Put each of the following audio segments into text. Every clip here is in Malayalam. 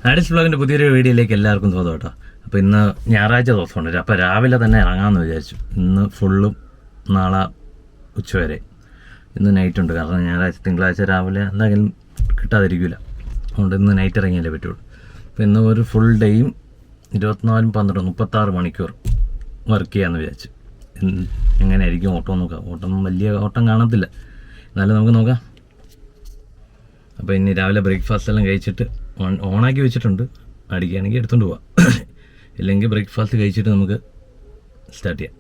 ആഡിസ് വ്ലോഗിൻ്റെ പുതിയൊരു വീഡിയോയിലേക്ക് എല്ലാവർക്കും സ്വാഗതം കേട്ടോ. അപ്പോൾ ഇന്ന് ഞായറാഴ്ച ദിവസമുണ്ട്. അപ്പോൾ രാവിലെ തന്നെ ഇറങ്ങാമെന്ന് വിചാരിച്ചു. ഇന്ന് ഫുള്ളും നാളെ ഉച്ചവരെ. ഇന്ന് നൈറ്റ് ഉണ്ട്, കാരണം ഞായറാഴ്ച തിങ്കളാഴ്ച രാവിലെ എന്തെങ്കിലും കിട്ടാതിരിക്കില്ല. അതുകൊണ്ട് ഇന്ന് നൈറ്റ് ഇറങ്ങിയാലേ പറ്റുള്ളൂ. അപ്പോൾ ഇന്ന് ഒരു ഫുൾ ഡേയും 36 മണിക്കൂർ വർക്ക് ചെയ്യാമെന്ന് വിചാരിച്ചു. എങ്ങനെയായിരിക്കും ഓട്ടം നോക്കാം. ഓട്ടം വലിയ ഓട്ടം കാണത്തില്ല, എന്നാലും നമുക്ക് നോക്കാം. അപ്പോൾ ഇനി രാവിലെ ബ്രേക്ക്ഫാസ്റ്റ് എല്ലാം കഴിച്ചിട്ട് ഓണാക്കി വെച്ചിട്ടുണ്ട്. അടിക്കുകയാണെങ്കിൽ എടുത്തുകൊണ്ട് പോവാം, ഇല്ലെങ്കിൽ ബ്രേക്ക്ഫാസ്റ്റ് കഴിച്ചിട്ട് നമുക്ക് സ്റ്റാർട്ട് ചെയ്യാം.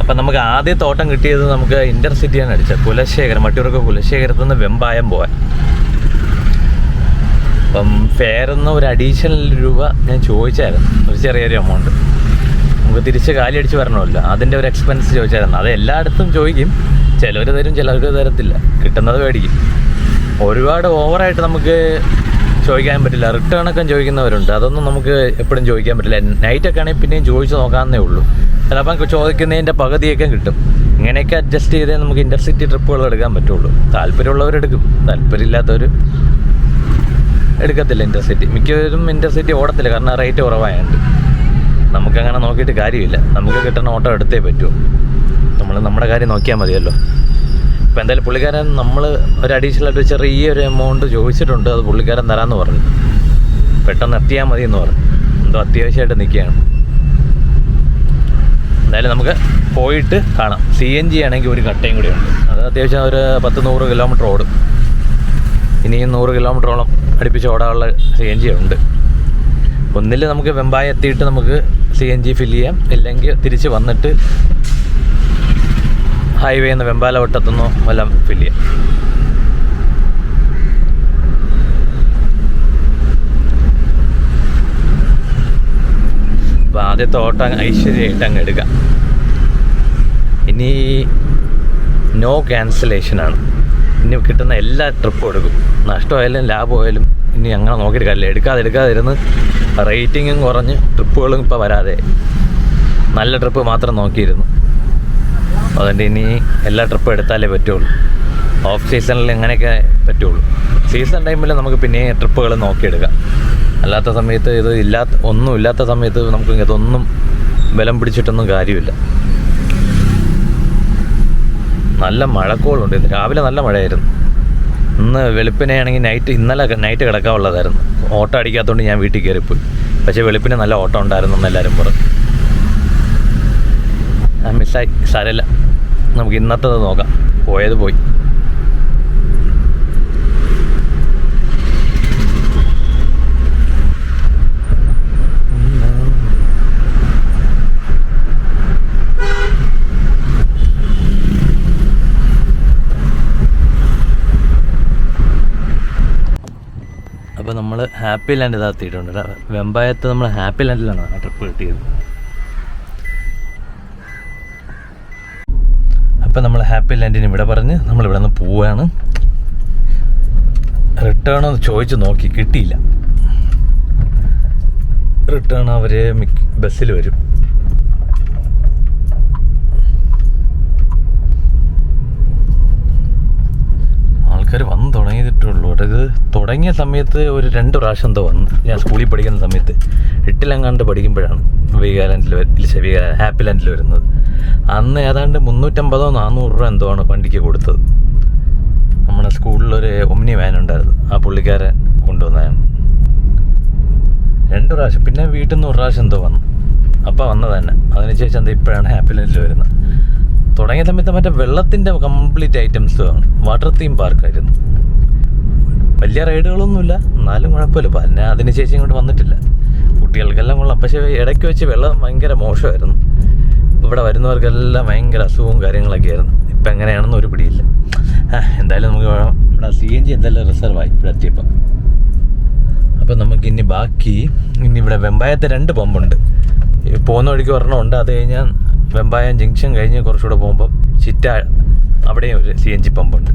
അപ്പം നമുക്ക് ആദ്യത്തെ ഓട്ടം കിട്ടിയത് നമുക്ക് ഇൻ്റർസിറ്റിയാണ് അടിച്ചത്. കുലശേഖരം, വട്ടിയൂർക്ക് കുലശേഖരത്തു നിന്ന് വെമ്പായം പോകാൻ. അപ്പം ഫെയറിന്ന് ഒരു അഡീഷണൽ രൂപ ഞാൻ ചോദിച്ചായിരുന്നു, ഒരു ചെറിയൊരു എമൗണ്ട്. നമുക്ക് തിരിച്ച് കാലി വരണമല്ലോ, അതിൻ്റെ ഒരു എക്സ്പെൻസ് ചോദിച്ചായിരുന്നു. അത് എല്ലായിടത്തും ചോദിക്കും, ചിലവർ തരും ചിലവർ തരത്തില്ല, കിട്ടുന്നത് മേടിക്കും. ഒരുപാട് ഓവറായിട്ട് നമുക്ക് ചോദിക്കാൻ പറ്റില്ല. റിട്ടേണൊക്കെ ചോദിക്കുന്നവരുണ്ട്, അതൊന്നും നമുക്ക് എപ്പോഴും ചോദിക്കാൻ പറ്റില്ല. നൈറ്റൊക്കെ ആണെങ്കിൽ പിന്നെയും ചോദിച്ച് നോക്കാമെന്നേ ഉള്ളൂ. ചിലപ്പം ചോദിക്കുന്നതിൻ്റെ പകുതിയൊക്കെ കിട്ടും. ഇങ്ങനെയൊക്കെ അഡ്ജസ്റ്റ് ചെയ്തേ നമുക്ക് ഇൻ്റർസിറ്റി ട്രിപ്പുകൾ എടുക്കാൻ പറ്റുള്ളൂ. താല്പര്യമുള്ളവരെടുക്കും, താല്പര്യമില്ലാത്തവർ എടുക്കത്തില്ല ഇൻ്റർസിറ്റി. മിക്കവരും ഇൻ്റർസിറ്റി ഓടത്തില്ല, കാരണം റേറ്റ് കുറവായതുകൊണ്ട്. നമുക്കങ്ങനെ നോക്കിയിട്ട് കാര്യമില്ല, നമുക്ക് കിട്ടുന്ന ഓട്ടം എടുത്തേ പറ്റുമോ. നമ്മൾ നമ്മുടെ കാര്യം നോക്കിയാൽ മതിയല്ലോ. ഇപ്പോൾ എന്തായാലും പുള്ളിക്കാരൻ നമ്മൾ ഒരു അഡീഷണലായിട്ട് ചെറിയൊരു എമൗണ്ട് ചോദിച്ചിട്ടുണ്ട്. അത് പുള്ളിക്കാരൻ തരാമെന്ന് പറഞ്ഞു. പെട്ടെന്ന് എത്തിയാൽ മതി എന്ന് പറഞ്ഞു. എന്തോ അത്യാവശ്യമായിട്ട് നിൽക്കുകയാണ്. എന്തായാലും നമുക്ക് പോയിട്ട് കാണാം. CNG ആണെങ്കിൽ ഒരു കട്ടയും കൂടി ഉണ്ട്. അത് അത്യാവശ്യം ഒരു 10-100 കിലോമീറ്റർ ഓടും. ഇനിയും 100 കിലോമീറ്ററോളം അടുപ്പിച്ച് ഓടാനുള്ള CNG ഉണ്ട്. ഒന്നിൽ നമുക്ക് വെമ്പായം എത്തിയിട്ട് നമുക്ക് CNG ഫില്ല് ചെയ്യാം, ഇല്ലെങ്കിൽ തിരിച്ച് വന്നിട്ട് ഹൈവേ നിന്ന് വെമ്പാലവട്ടത്തുനിന്നോ വല്ലതും ഫില്ല് ചെയ്യാം. അപ്പോൾ ആദ്യത്തെ ഓട്ടം ഐശ്വര്യമായിട്ട് അങ്ങ് എടുക്കാം. ഇനി നോ ക്യാൻസലേഷനാണ്. ഇനി കിട്ടുന്ന എല്ലാ ട്രിപ്പും എടുക്കും. നഷ്ടമായാലും ലാഭമായാലും ഇനി അങ്ങനെ നോക്കിയിട്ട് കാര്യമില്ല. എടുക്കാതിരുന്ന് റേറ്റിങ്ങും കുറഞ്ഞ് ട്രിപ്പുകളും ഇപ്പോൾ വരാതെ നല്ല ട്രിപ്പ് മാത്രം നോക്കിയിരുന്നു. അതുകൊണ്ട് ഇനി എല്ലാ ട്രിപ്പും എടുത്താലേ പറ്റുള്ളൂ. ഓഫ് സീസണിൽ എങ്ങനെയൊക്കെ പറ്റുള്ളൂ. സീസൺ ടൈമിൽ നമുക്ക് പിന്നെ ട്രിപ്പുകൾ നോക്കിയെടുക്കാം. അല്ലാത്ത സമയത്ത് ഒന്നും ഇല്ലാത്ത സമയത്ത് നമുക്ക് ഇതൊന്നും ബലം പിടിച്ചിട്ടൊന്നും കാര്യമില്ല. നല്ല മഴക്കോളുണ്ട്. രാവിലെ നല്ല മഴയായിരുന്നു. ഇന്ന് വെളുപ്പിനെയാണെങ്കിൽ ഇന്നലെ നൈറ്റ് കിടക്കാനുള്ളതായിരുന്നു. ഓട്ടം അടിക്കാത്തതുകൊണ്ട് ഞാൻ വീട്ടിൽ കയറിപ്പോയി. പക്ഷേ വെളുപ്പിന് നല്ല ഓട്ടം ഉണ്ടായിരുന്നു എന്ന് എല്ലാവരും പറഞ്ഞു. മിസ്സായി, സാരമില്ല. നമുക്ക് ഇന്നത്തത് നോക്കാം. പോയത് പോയി. അപ്പോൾ നമ്മൾ ഹാപ്പി ലാൻഡ് ഇതാത്തിയിട്ടുണ്ട്. വെമ്പായത്ത് നമ്മൾ ഹാപ്പി ലാൻഡിലാണ് ആ ട്രിപ്പ് കിട്ടിയത്. അപ്പം നമ്മൾ ഹാപ്പി ലാൻഡിന് ഇവിടെ പറഞ്ഞ് നമ്മളിവിടെ നിന്ന് പോവുകയാണ്. റിട്ടേൺ ചോദിച്ച് നോക്കി, കിട്ടിയില്ല. റിട്ടേൺ അവർ ബസ്സിൽ വരും. ആൾക്കാർ വന്ന് തുടങ്ങിയിട്ടുള്ളൂ. അത് തുടങ്ങിയ സമയത്ത് ഒരു 2 പ്രാവശ്യം എന്തോ വന്നു. ഞാൻ സ്കൂളിൽ പഠിക്കുന്ന സമയത്ത് 8ലെങ്ങാണ്ട് പഠിക്കുമ്പോഴാണ് ഹാപ്പി ലാൻഡിൽ വരുന്നത്. അന്ന് ഏതാണ്ട് 350-400 രൂപ എന്തോ ആണ് വണ്ടിക്ക് കൊടുത്തത്. നമ്മുടെ സ്കൂളിലൊരു ഒമ്നി വാൻ ഉണ്ടായിരുന്നു, ആ പുള്ളിക്കാരൻ കൊണ്ടുവന്നതാണ്. 2 പ്രാവശ്യം. പിന്നെ വീട്ടിൽ നിന്ന് 1 പ്രാവശ്യം എന്തോ വന്നു. അപ്പം വന്നത് തന്നെ. അതിനുശേഷം എന്താ ഇപ്പോഴാണ് ഹാപ്പി ലാൻഡിൽ വരുന്നത്. തുടങ്ങിയ സമയത്ത് മറ്റേ വെള്ളത്തിൻ്റെ കംപ്ലീറ്റ് ഐറ്റംസ് ആണ്. വാട്ടർ തീം പാർക്കായിരുന്നു. വലിയ റൈഡുകളൊന്നുമില്ല, എന്നാലും കുഴപ്പമില്ല. പിന്നെ അതിനുശേഷം ഇങ്ങോട്ട് വന്നിട്ടില്ല. കുട്ടികൾക്കെല്ലാം കൊള്ളാം. പക്ഷേ ഇടയ്ക്ക് വെച്ച് വെള്ളം ഭയങ്കര മോശമായിരുന്നു. ഇവിടെ വരുന്നവർക്കെല്ലാം ഭയങ്കര അസുഖവും കാര്യങ്ങളൊക്കെ ആയിരുന്നു. ഇപ്പം എങ്ങനെയാണെന്ന് ഒരു പിടിയില്ല. എന്തായാലും നമുക്ക് ഇവിടെ CNG എന്തായാലും റിസർവായി ഇവിടെ എത്തിയപ്പം. അപ്പം നമുക്കിനി ഇനി ഇവിടെ വെമ്പായത്തെ 2 പമ്പുണ്ട്. പോകുന്ന വഴിക്ക് ഒരെണ്ണമുണ്ട്. അത് കഴിഞ്ഞാൽ വെമ്പായം ജംഗ്ഷൻ കഴിഞ്ഞ് കുറച്ചുകൂടെ പോകുമ്പോൾ അവിടെയും ഒരു CNG പമ്പുണ്ട്.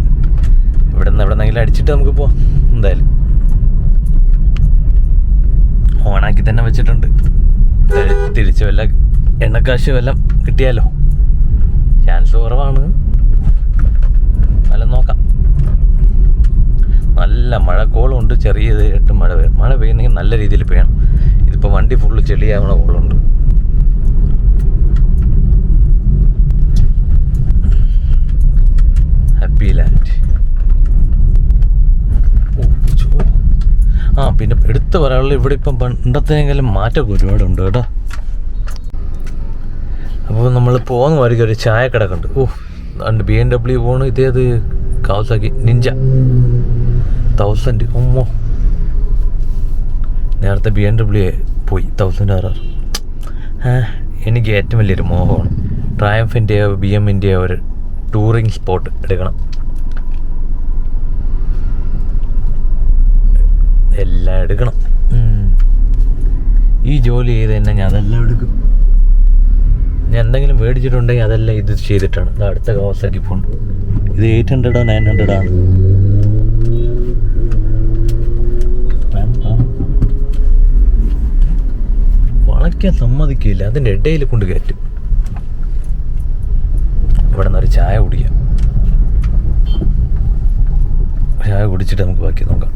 ഇവിടെ നിന്ന് എവിടെന്നെങ്കിലും അടിച്ചിട്ട് നമുക്ക് പോവാം. എന്തായാലും ഓണാക്കി തന്നെ വെച്ചിട്ടുണ്ട്. തിരിച്ച് വല്ല എണ്ണക്കാശ് വല്ലതും കിട്ടിയാലോ. ചാൻസ് കുറവാണ്, നല്ല നോക്കാം. നല്ല മഴക്കോളും ഉണ്ട്. അതുകൊണ്ട് ചെറിയതായിട്ട് മഴ പെയ്യുന്നെങ്കിൽ നല്ല രീതിയിൽ പെയ്യണം. ഇതിപ്പോൾ വണ്ടി ഫുള്ള് ചെളിയാവണ പോലുണ്ട്. Happy Land. പിന്നെ എടുത്ത് പറയാനുള്ള ഇവിടെ ഇപ്പം പണ്ടത്തേക്കാളും മാറ്റമൊക്കെ ഒരുപാടുണ്ട് കേട്ടോ. അപ്പോൾ നമ്മൾ പോകുന്ന വഴിക്ക് ഒരു ചായ കിടക്കുന്നുണ്ട്. അതുകൊണ്ട് BMW പോണു. ഇതേത് കാവസാക്കി നിഞ്ച 1000. ഒമ്മോ, നേരത്തെ BMW പോയി 1000 എനിക്ക് ഏറ്റവും വലിയൊരു മോഹമാണ് ട്രയംഫിൻ്റെയോ BMൻ്റെയോ ഒരു ടൂറിങ് സ്പോട്ട് എടുക്കണം. എല്ലാം എടുക്കണം. ഈ ജോലി ചെയ്ത് തന്നെ ഞാൻ അതെല്ലാം എടുക്കും. ഞാൻ എന്തെങ്കിലും മേടിച്ചിട്ടുണ്ടെങ്കിൽ അതെല്ലാം ഇത് ചെയ്തിട്ടാണ്. ഇത് അടുത്ത കാവസാക്കി ഫോൺ. ഇത് 800 900 വളയ്ക്കാൻ സമ്മതിക്കില്ല. അതിൻ്റെ ഇടയിൽ കൊണ്ട് കയറ്റും. ഇവിടെ നിന്നൊരു ചായ കുടിക്കാം. ചായ കുടിച്ചിട്ട് നമുക്ക് ബാക്കി നോക്കാം.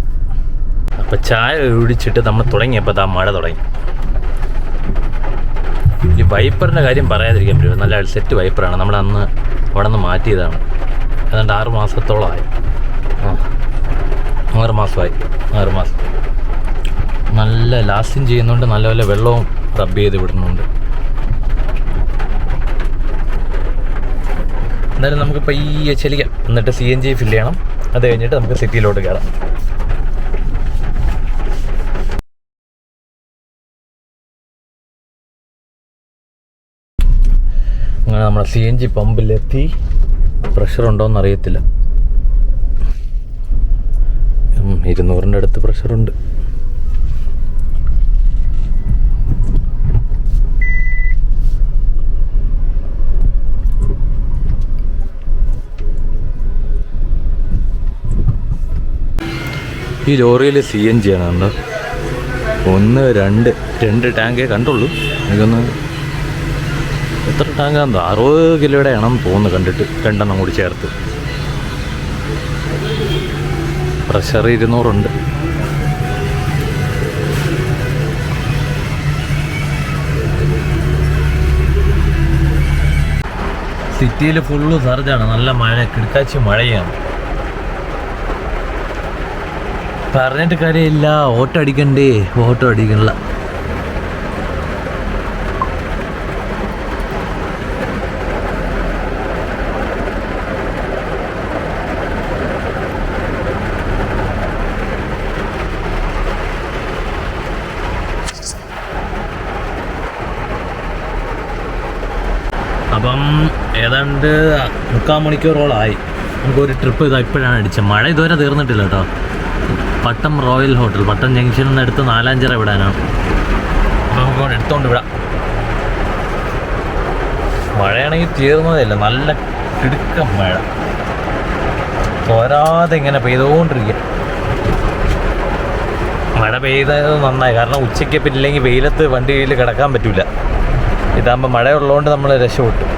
അപ്പം ചായ കുടിച്ചിട്ട് നമ്മൾ തുടങ്ങിയപ്പോൾ മഴ തുടങ്ങി. ഈ വൈപ്പറിൻ്റെ കാര്യം പറയാതിരിക്കാൻ പറ്റില്ല. നല്ല സെറ്റ് വൈപ്പറാണ്. നമ്മൾ അന്ന് അവിടെ നിന്ന് മാറ്റിയതാണ്. ഏതാണ്ട് 6 മാസത്തോളമായി. 6 മാസമായി. 6 മാസം. നല്ല ലാസ്റ്റിങ് ചെയ്യുന്നുണ്ട്. നല്ലപോലെ വെള്ളവും റബ്ബ് ചെയ്ത് വിടുന്നുണ്ട്. എന്നാലും നമുക്കിപ്പോൾ ഈ ചെലിക്കാം. എന്നിട്ട് CNG ഫില്ല് ചെയ്യണം. അത് കഴിഞ്ഞിട്ട് നമുക്ക് സിറ്റിയിലോട്ട് കയറാം. അങ്ങനെ നമ്മുടെ CNG പമ്പിലെത്തി. പ്രഷർ ഉണ്ടോയെന്ന് അറിയത്തില്ല. 200-ൻ്റെ അടുത്ത് പ്രഷറുണ്ട്. ഈ ലോറിയിൽ CNG ആണ്. കണ്ടോ, 1 2 ടാങ്കേ കണ്ടുള്ളൂ. എനിക്കൊന്ന് എത്ര ടാങ്കാണെന്നോ 60 കിലോയുടെ ആണെന്ന് തോന്നുന്നു കണ്ടിട്ട്. 2 എണ്ണം കൂടി ചേർത്ത്. പ്രഷർ 200 ഉണ്ട്. സിറ്റിയിൽ ഫുള്ള് സർജാണ്. നല്ല മഴ, കിടക്കാച്ചി മഴയാണ്. പറഞ്ഞിട്ട് കാര്യമില്ല. ഓട്ടോ അടിക്കണ്ടേ? ഓട്ടോ അടിക്കണില്ല. അപ്പം ഏതാണ്ട് 3/4 മണിക്കൂറോളമായി. നമുക്കൊരു ട്രിപ്പ് ഇപ്പോഴാണ് അടിച്ചത്. മഴ ഇതുവരെ തീർന്നിട്ടില്ല കേട്ടോ. പട്ടം റോയൽ ഹോട്ടൽ, പട്ടം ജംഗ്ഷനിൽ നിന്ന് എടുത്ത് 4-5 വിടാനാണ്. അപ്പോൾ നമുക്ക് എടുത്തുകൊണ്ട് വിടാം. മഴയാണെങ്കിൽ തീർന്നതല്ല. നല്ല കിടുക്കം മഴ തോരാതെ ഇങ്ങനെ പെയ്തുകൊണ്ടിരിക്കുക. മഴ പെയ്തത് നന്നായി. കാരണം ഉച്ചയ്ക്ക് പിന്നില്ലെങ്കിൽ വെയിലത്ത് വണ്ടിയിൽ കിടക്കാൻ പറ്റില്ല. ഇതാകുമ്പോൾ മഴയുള്ളതുകൊണ്ട് നമ്മൾ രക്ഷപ്പെട്ടു.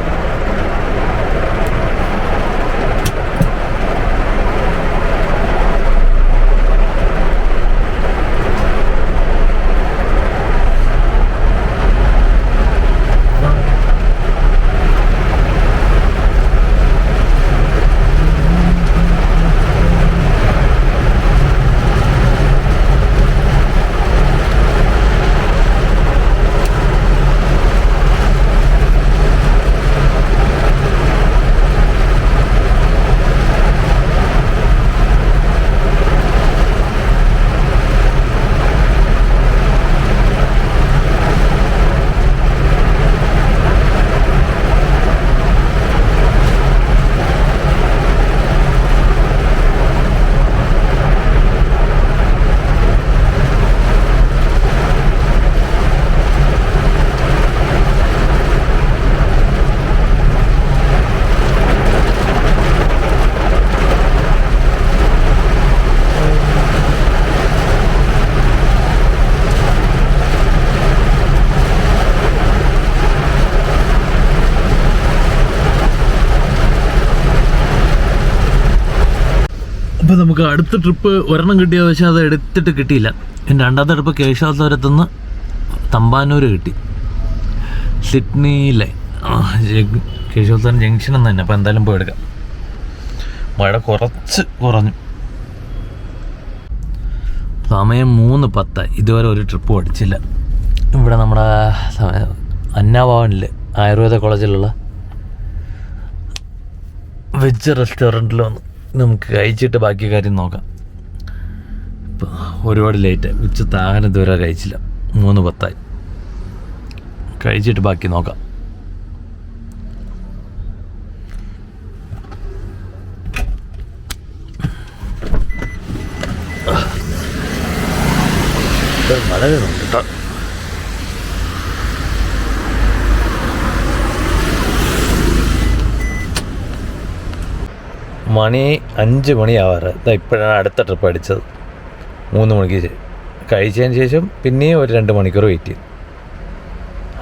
അപ്പോൾ നമുക്ക് അടുത്ത ട്രിപ്പ് ഒരെണ്ണം കിട്ടിയത് പക്ഷേ അത് എടുത്തിട്ട് കിട്ടിയില്ല. എൻ്റെ രണ്ടാമത്തെ ട്രിപ്പ് കേശവത്തുരത്തുനിന്ന് തമ്പാനൂർ കിട്ടി, സിഡ്നിയിലെ കേശവത്തുരം ജംഗ്ഷൻ എന്ന് തന്നെ. അപ്പോൾ എന്തായാലും പോയി എടുക്കാം. മഴ കുറച്ച് കുറഞ്ഞു, സമയം 3:10. ഇതുവരെ ഒരു ട്രിപ്പ് അടിച്ചില്ല. ഇവിടെ നമ്മുടെ അന്നാഭവനിൽ ആയുർവേദ കോളേജിലുള്ള വെജ് റെസ്റ്റോറൻറ്റിൽ വന്ന് നമുക്ക് കഴിച്ചിട്ട് ബാക്കി കാര്യം നോക്കാം. ഇപ്പോൾ ഒരുപാട് ലേറ്റ്, ഉച്ചത്തെ ആഹാരം ഇതുവരെ കഴിച്ചില്ല. 3:10 കഴിച്ചിട്ട് ബാക്കി നോക്കാം. മഴ വരുന്നുണ്ട് കേട്ടോ. മണി 5 മണിയാവാറ്. ഇപ്പോഴാണ് അടുത്ത ട്രിപ്പ് അടിച്ചത്. 3 മണിക്ക് കഴിച്ചതിന് ശേഷം പിന്നെയും ഒരു 2 മണിക്കൂർ വെയിറ്റ് ചെയ്തു.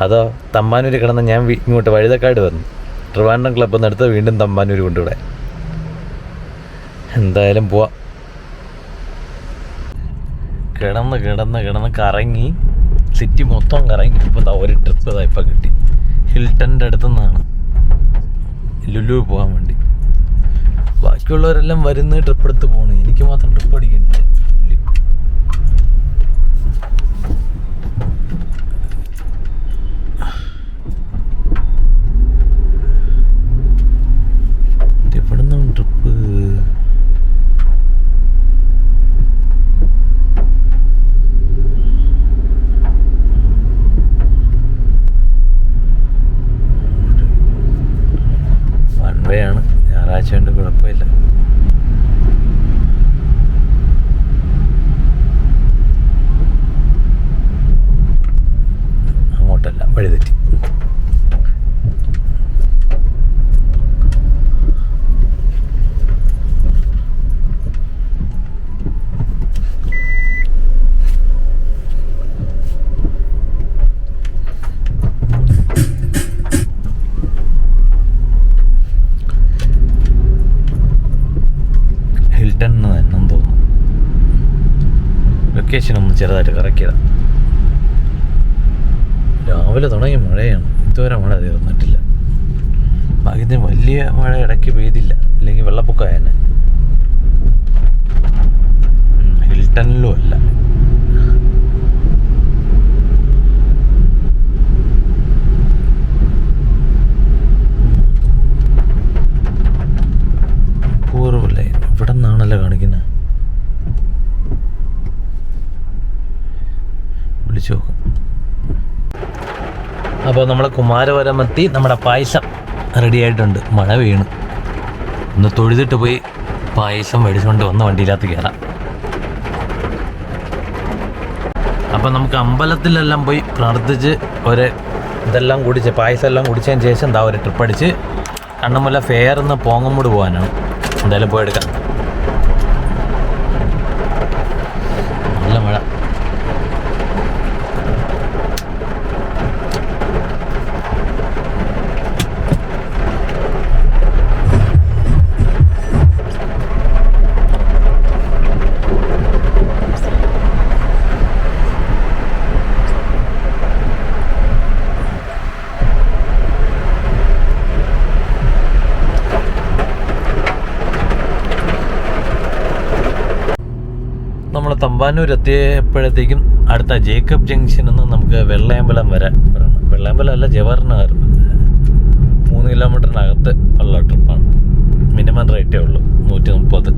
അതോ തമ്പാനൂർ കിടന്ന് ഞാൻ ഇങ്ങോട്ട് വഴുതക്കാട് വന്നു. ട്രിവാൻഡ്രം ക്ലബ്ബിൽ നിന്ന് എടുത്ത് വീണ്ടും തമ്പാനൂർ കൊണ്ടുവിടെ. എന്തായാലും പോവാം. കിടന്ന് കറങ്ങി സിറ്റി മൊത്തം കറങ്ങി. ഇപ്പോൾ ഒരു ട്രിപ്പ് ഇപ്പം കിട്ടി. ഹിൽട്ടൻ്റെ അടുത്തു നിന്നാണ് ലുലു പോകാൻ വേണ്ടി. ബാക്കിയുള്ളവരെല്ലാം വരുന്ന ട്രിപ്പ് എടുത്ത് പോകണം, എനിക്ക് മാത്രം ട്രിപ്പ് അടിക്കുന്നില്ല. എവിടെ നിന്നാണ് ട്രിപ്പ്? വൺ വേ ആണ്, ഞായറാഴ്ച കൊണ്ട് കുഴപ്പമില്ല. അങ്ങോട്ടല്ല, വഴിതെറ്റി. ഹിൽട്ടൺ എന്നും തോന്നുന്നു. ലൊക്കേഷനൊന്ന് ചെറുതായിട്ട് കറക്കിയതാണ്. രാവിലെ തുടങ്ങിയ മഴയാണ്, ഇതുവരെ മഴ തീർന്നിട്ടില്ല. ഭാഗ്യത്തിന് വലിയ മഴ ഇടയ്ക്ക് പെയ്തില്ല, ഇല്ലെങ്കിൽ വെള്ളപ്പൊക്കമായേനെ. ഹിൽട്ടണിലും അല്ല. പൂർവ്വല്ലേ, ഇവിടെ നിന്നാണല്ലോ കാണിക്കുന്നത്. വിളിച്ചു നോക്കാം. അപ്പോൾ നമ്മൾ കുമാരപുരം എത്തി. നമ്മുടെ പായസം റെഡി ആയിട്ടുണ്ട്. മഴ വീണു. ഒന്ന് തൊഴുതിട്ട് പോയി പായസം മേടിച്ചുകൊണ്ട് വന്ന് വണ്ടിയിനകത്ത് കയറാം. അപ്പം നമുക്ക് അമ്പലത്തിലെല്ലാം പോയി പ്രാർത്ഥിച്ച് ഇതെല്ലാം കുടിച്ച് പായസം എല്ലാം കുടിച്ചതിന് ശേഷം എന്താ ഒരു ട്രിപ്പ് അടിച്ച് കണ്ണുമല ഫെയറിന്ന് പോങ്ങമ്മൂട് പോകാനാണ്. എന്തായാലും പോയെടുക്കാം. നല്ല മഴ. നമ്മൾ തമ്പാനൂർ എത്തിയപ്പോഴത്തേക്കും അടുത്ത ജേക്കബ് ജംഗ്ഷനിൽ നിന്ന് നമുക്ക് വെള്ളയമ്പലം വരെ വരണം. വെള്ളയമ്പലം അല്ല, ജവഹർനഗർ. 3 കിലോമീറ്ററിനകത്ത് ഉള്ള ട്രിപ്പാണ്. മിനിമം റേറ്റേ ഉള്ളൂ 130.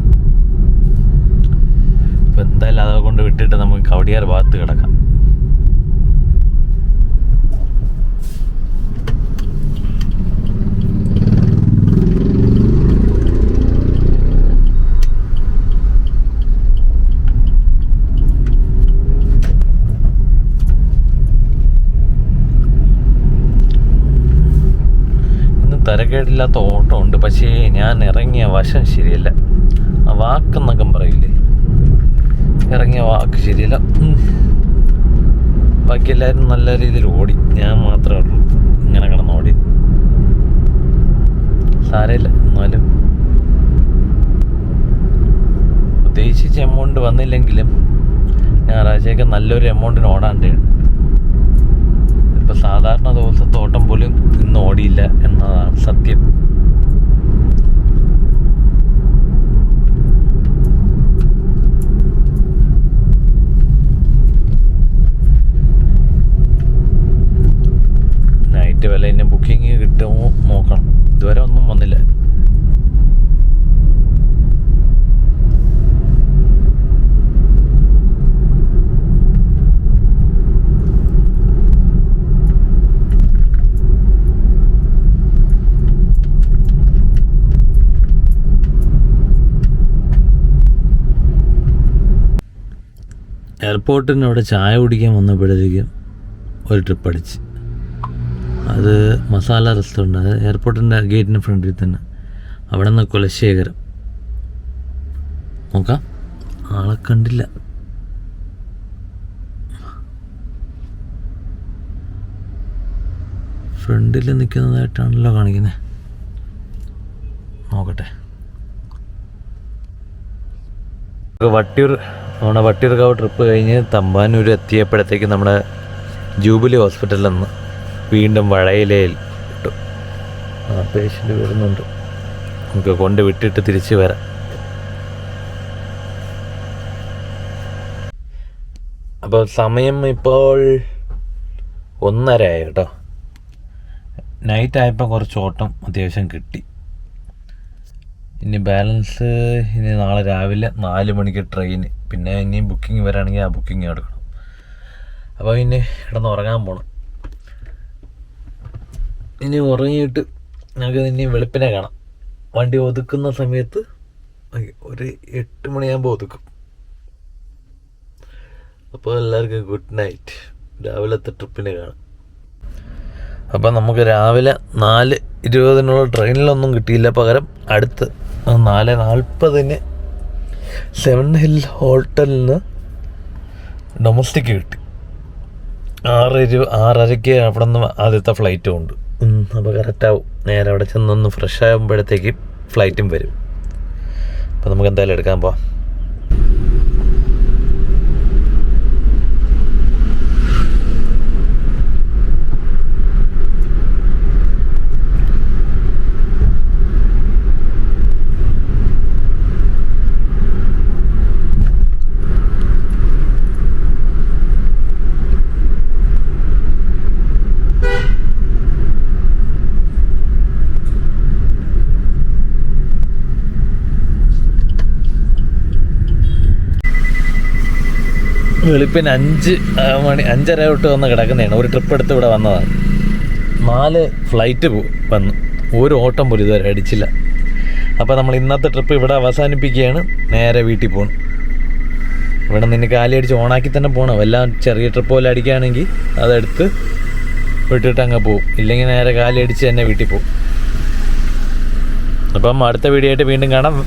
അപ്പോൾ എന്തായാലും അതൊക്കെ കൊണ്ട് വിട്ടിട്ട് നമുക്ക് കവടിയാർ ഭാഗത്ത് കിടക്കാം. തരക്കേടില്ലാത്ത ഓട്ടം ഉണ്ട്, പക്ഷേ ഞാൻ ഇറങ്ങിയ വശം ശരിയല്ല. ആ വാക്കെന്നൊക്കെ പറയില്ലേ, ഇറങ്ങിയ വാക്ക് ശരിയല്ല. ബാക്കി എല്ലാവരും നല്ല രീതിയിൽ ഓടി, ഞാൻ മാത്രമേ ഉള്ളൂ ഇങ്ങനെ കിടന്ന് ഓടി. സാരമില്ല, എന്നാലും പ്രതീക്ഷിച്ച എമൗണ്ട് വന്നില്ലെങ്കിലും ഞായറാഴ്ചയൊക്കെ നല്ലൊരു എമൗണ്ടിന് ഓടാണ്ട്. ഇപ്പം സാധാരണ ദിവസത്തെ ഓട്ടം പോലും ഇന്ന് ഓടിയില്ല എന്നതാണ് സത്യം. നൈറ്റ് വില ഇനി ബുക്കിംഗ് കിട്ടുമോ നോക്കണം. ഇതുവരെ ഒന്നും വന്നില്ല. എയർപോർട്ടിനവിടെ ചായ കുടിക്കാൻ വന്നപ്പോഴത്തേക്കും ഒരു ട്രിപ്പ് അടിച്ച്. അത് മസാല റെസ്റ്റോറൻറ്റ്, അത് എയർപോർട്ടിൻ്റെ ഗേറ്റിന് ഫ്രണ്ടിൽ തന്നെ. അവിടെ നിന്ന് കുലശേഖരം നോക്കാം. ആളെ കണ്ടില്ല. ഫ്രണ്ടിൽ നിൽക്കുന്നതായിട്ടാണല്ലോ കാണിക്കുന്നത്. നോക്കട്ടെ. നമ്മുടെ വട്ടിയൂർക്കാവ് ട്രിപ്പ് കഴിഞ്ഞ് തമ്പാനൂർ എത്തിയപ്പോഴത്തേക്ക് നമ്മുടെ ജൂബിലി ഹോസ്പിറ്റലിൽ നിന്ന് വീണ്ടും വഴയിലയിൽ ഇട്ടു. പേഷ്യൻ്റ് വരുന്നുണ്ട്, നമുക്ക് കൊണ്ട് വിട്ടിട്ട് തിരിച്ച് വരാം. അപ്പോൾ സമയം ഇപ്പോൾ 1:30 ആയി കേട്ടോ. നൈറ്റ് ആയപ്പോൾ കുറച്ച് ഓട്ടം അത്യാവശ്യം കിട്ടി. ഇനി ബാലൻസ് ഇനി നാളെ രാവിലെ 4 മണിക്ക് ട്രെയിന്. പിന്നെ ഇനി ബുക്കിംഗ് വരാണെങ്കിൽ ആ ബുക്കിംഗ് എടുക്കണം. അപ്പോൾ ഇനി കിടന്ന് ഉറങ്ങാൻ പോകണം. ഇനി ഉറങ്ങിയിട്ട് ഞങ്ങൾക്ക് ഇനി വെളുപ്പിനെ കാണാം. വണ്ടി ഒതുക്കുന്ന സമയത്ത് ഒരു 8 മണിയാകുമ്പോൾ ഒതുക്കും. അപ്പോൾ എല്ലാവർക്കും ഗുഡ് നൈറ്റ്. രാവിലത്തെ ട്രിപ്പിന് കാണാം. അപ്പം നമുക്ക് രാവിലെ 4:20 ട്രെയിനിലൊന്നും കിട്ടിയില്ല. പകരം അടുത്ത് 4:40 സെവൻ ഹിൽ ഹോട്ടലിൽ നിന്ന് ഡൊമസ്റ്റിക് കിട്ടി. 6:30 അവിടെ നിന്ന് ആദ്യത്തെ ഫ്ലൈറ്റും ഉണ്ട്. അപ്പോൾ കറക്റ്റാവും. നേരെ അവിടെ ചെന്നൊന്ന് ഫ്രഷ് ആകുമ്പോഴത്തേക്കും ഫ്ലൈറ്റും വരും. അപ്പോൾ നമുക്ക് എന്തായാലും എടുക്കാൻ പോവാം. വെളുപ്പിന് 5:30 തൊട്ട് വന്ന് കിടക്കുന്നതാണ്. ഒരു ട്രിപ്പ് എടുത്ത് ഇവിടെ വന്നതാണ്. 4 ഫ്ലൈറ്റ് വന്നു. ഒരു ഓട്ടം പോലും ഇതുവരെ അടിച്ചില്ല. അപ്പോൾ നമ്മൾ ഇന്നത്തെ ട്രിപ്പ് ഇവിടെ അവസാനിപ്പിക്കുകയാണ്. നേരെ വീട്ടിൽ പോകണം. ഇവിടെ നിന്ന് കാലി അടിച്ച് ഓണാക്കി തന്നെ പോകണം. എല്ലാം ചെറിയ ട്രിപ്പ് പോലെ അടിക്കുകയാണെങ്കിൽ അതെടുത്ത് വിട്ടിട്ട് അങ്ങ് പോവും. ഇല്ലെങ്കിൽ നേരെ കാലി അടിച്ച് തന്നെ വീട്ടിൽ പോകും. അപ്പം അടുത്ത വീഡിയോ ആയിട്ട് വീണ്ടും കാണാം.